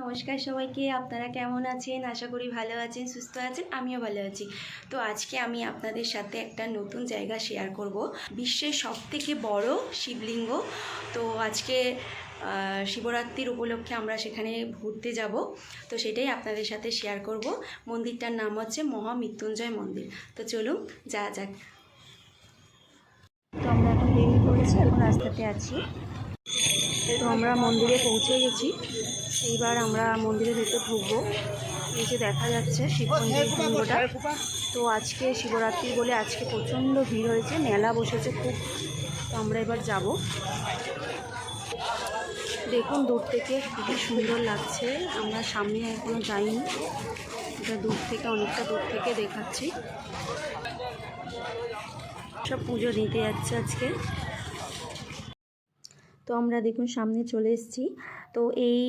নমস্কার সবাইকে। আপনারা কেমন আছেন? আশা করি ভালো আছেন, সুস্থ আছেন। আমিও ভালো আছি। তো আজকে আমি আপনাদের সাথে একটা নতুন জায়গা শেয়ার করব, বিশ্বের সবথেকে বড় শিবলিঙ্গ। তো আজকে শিবরাত্রির উপলক্ষে আমরা সেখানে ঘুরতে যাব, তো সেটাই আপনাদের সাথে শেয়ার করব। মন্দিরটার নাম হচ্ছে মহামৃত্যুঞ্জয় মন্দির। তো চলুন যাওয়া যাক। তো আমরা এখন বেরিয়ে পড়েছি, এখন রাস্তাতে আছি। তো আমরা মন্দিরে পৌঁছে গেছি। এইবার আমরা মন্দিরের ভেতর ঢুকবো। এই যে দেখা যাচ্ছে শিবমন্দির লিঙ্গটা। তো আজকে শিবরাত্রি বলে আজকে প্রচণ্ড ভিড় হয়েছে, মেলা বসেছে খুব। তো আমরা এবার যাব। দেখুন দূর থেকে খুবই সুন্দর লাগছে। আমরা সামনে এখনো যাইনি, এটা দূর থেকে, অনেকটা দূর থেকে দেখাচ্ছি। সব পুজো দিতে যাচ্ছে আজকে। তো আমরা দেখুন সামনে চলে এসেছি। তো এই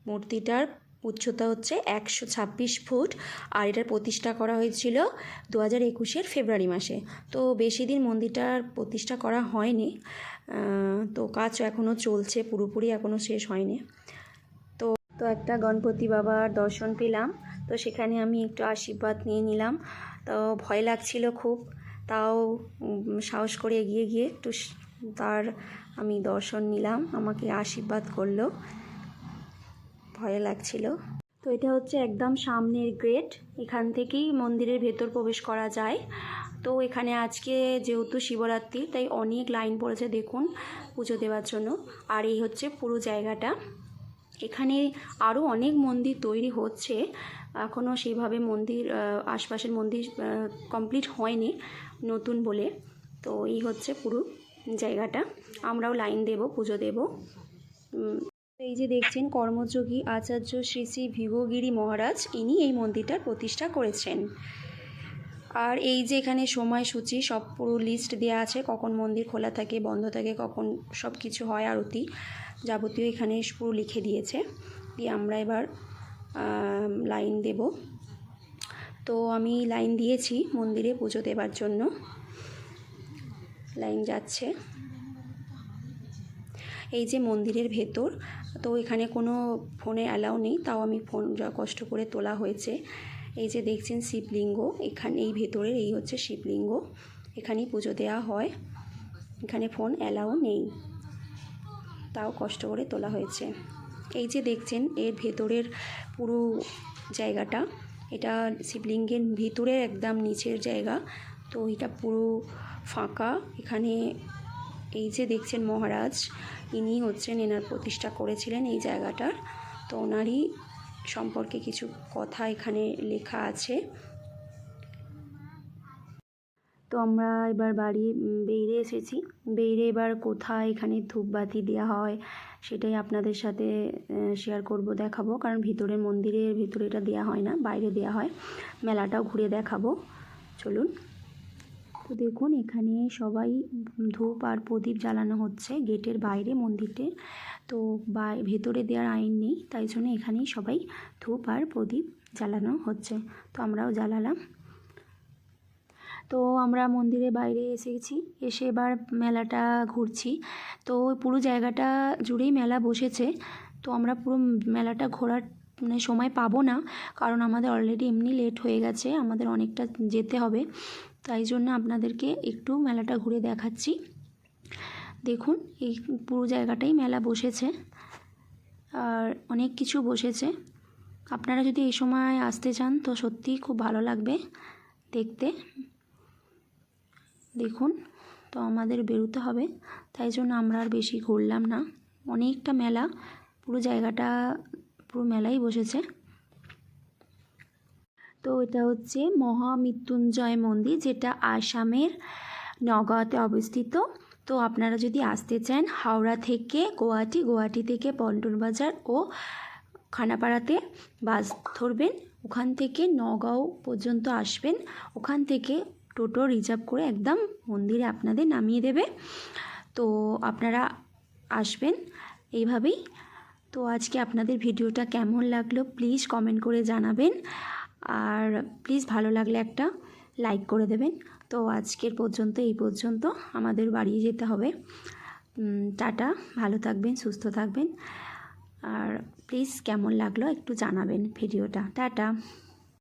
মূর্তিটার উচ্চতা হচ্ছে 126 ফুট, আর এটার প্রতিষ্ঠা করা হয়েছিল 2021 ফেব্রুয়ারি মাসে। তো বেশি দিন মন্দিরটার প্রতিষ্ঠা করা হয়নি, তো কাজ এখনও চলছে, পুরোপুরি এখনও শেষ হয়নি। তো একটা গণপতি বাবার দর্শন পেলাম, তো সেখানে আমি একটু আশীর্বাদ নিয়ে নিলাম। তো ভয় লাগছিল খুব, তাও সাহস করে এগিয়ে গিয়ে একটু তার আমি দর্শন নিলাম, আমাকে আশীর্বাদ করলো। ভয় লাগছিল। তো এটা হচ্ছে একদম সামনের গেট, এখান থেকেই মন্দিরের ভেতর প্রবেশ করা যায়। তো এখানে আজকে যেহেতু শিবরাত্রি, তাই অনেক লাইন পড়েছে দেখুন পুজো দেওয়ার জন্য। আর এই হচ্ছে পুরো জায়গাটা। এখানে আরও অনেক মন্দির তৈরি হচ্ছে, এখনও সেইভাবে মন্দির আশপাশের মন্দির কমপ্লিট হয়নি নতুন বলে। তো এই হচ্ছে পুরো জায়গাটা, আমরাও লাইন দেব, পুজো দেব। এই যে দেখছেন কর্মযোগী আচার্য শ্রী শ্রী ভিভগিরি মহারাজ, ইনি এই মন্দিরটার প্রতিষ্ঠা করেছেন। আর এই যে এখানে সময়সূচি সব পুরো লিস্ট দেওয়া আছে, কখন মন্দির খোলা থাকে, বন্ধ থাকে, কখন সব কিছু হয়, আরতি যাবতীয় এখানে পুরো লিখে দিয়েছে। দিয়ে আমরা এবার লাইন দেব। তো আমি লাইন দিয়েছি মন্দিরে পুজো দেবার জন্য, লাইন যাচ্ছে। এই যে মন্দিরের ভেতর, তো এখানে কোনো ফোনে অ্যালাউ নেই, তাও আমি ফোন যা কষ্ট করে তোলা হয়েছে। এই যে দেখছেন শিবলিঙ্গ, এখানে এই ভেতরের এই হচ্ছে শিবলিঙ্গ, এখানেই পুজো দেওয়া হয়, এখানে ফোন অ্যালাউ নেই, তাও কষ্ট করে তোলা হয়েছে। এই যে দেখছেন এর ভেতরের পুরো জায়গাটা, এটা শিবলিঙ্গের ভিতরের একদম নিচের জায়গা। তো এটা পুরো ফাঁকা। এখানে এই যে দেখছেন মহারাজ, ইনি হচ্ছেন, এনার প্রতিষ্ঠা করেছিলেন এই জায়গাটার। তো ওনারই সম্পর্কে কিছু কথা এখানে লেখা আছে। তো আমরা এবার বাড়ি বেরিয়ে এসেছি। বেরিয়ে এবার কোথায় এখানে ধূপবাতি দেওয়া হয় সেটাই আপনাদের সাথে শেয়ার করব, দেখাবো। কারণ ভিতরে মন্দিরের ভিতরে এটা দেওয়া হয় না, বাইরে দেওয়া হয়। মেলাটাও ঘুরে দেখাবো, চলুন। তো দেখুন এখানে সবাই ধূপ আর প্রদীপ জ্বালানো হচ্ছে গেটের বাইরে মন্দিরের। তো ভেতরে দেওয়ার আইন নেই, তাই জন্য এখানেই সবাই ধূপ আর প্রদীপ জ্বালানো হচ্ছে। তো আমরাও জ্বালালাম। তো আমরা মন্দিরের বাইরে এসেছি, এসে এবার মেলাটা ঘুরছি। তো পুরো জায়গাটা জুড়েই মেলা বসেছে। তো আমরা পুরো মেলাটা ঘোরার সময় পাবো না, কারণ আমাদের অলরেডি এমনি লেট হয়ে গেছে, আমাদের অনেকটা যেতে হবে। তাই জন্য আপনাদেরকে একটু মেলাটা ঘুরে দেখাচ্ছি। দেখুন এই পুরো জায়গাটাই মেলা বসেছে, আর অনেক কিছু বসেছে। আপনারা যদি এই সময় আসতে চান তো সত্যিই খুব ভালো লাগবে দেখতে। দেখুন, তো আমাদের বেরোতে হবে, তাই জন্য আমরা আর বেশি ঘুরলাম না। অনেকটা মেলা, পুরো জায়গাটা পুরো মেলাই বসেছে। তো এটা হচ্ছে মহামৃত্যুঞ্জয় মন্দির, যেটা আসামের নগাঁওতে অবস্থিত। তো আপনারা যদি আসতে চান হাওড়া থেকে গুয়াহাটি, গুয়াহাটি থেকে পল্টন বাজার ও খানাপাড়াতে বাস ধরবেন, ওখান থেকে নগাঁও পর্যন্ত আসবেন, ওখান থেকে টোটো রিজার্ভ করে একদম মন্দিরে আপনাদের নামিয়ে দেবে। তো আপনারা আসবেন এইভাবেই। তো আজকে আপনাদের ভিডিওটা কেমন লাগলো প্লিজ কমেন্ট করে জানাবেন, আর প্লিজ ভালো লাগলে একটা লাইক করে দেবেন। তো আজকের পর্যন্ত এই পর্যন্ত, আমাদের বাড়ি যেতে হবে। টাটা, ভালো থাকবেন, সুস্থ থাকবেন। আর প্লিজ কেমন লাগলো একটু জানাবেন ভিডিওটা। টাটা।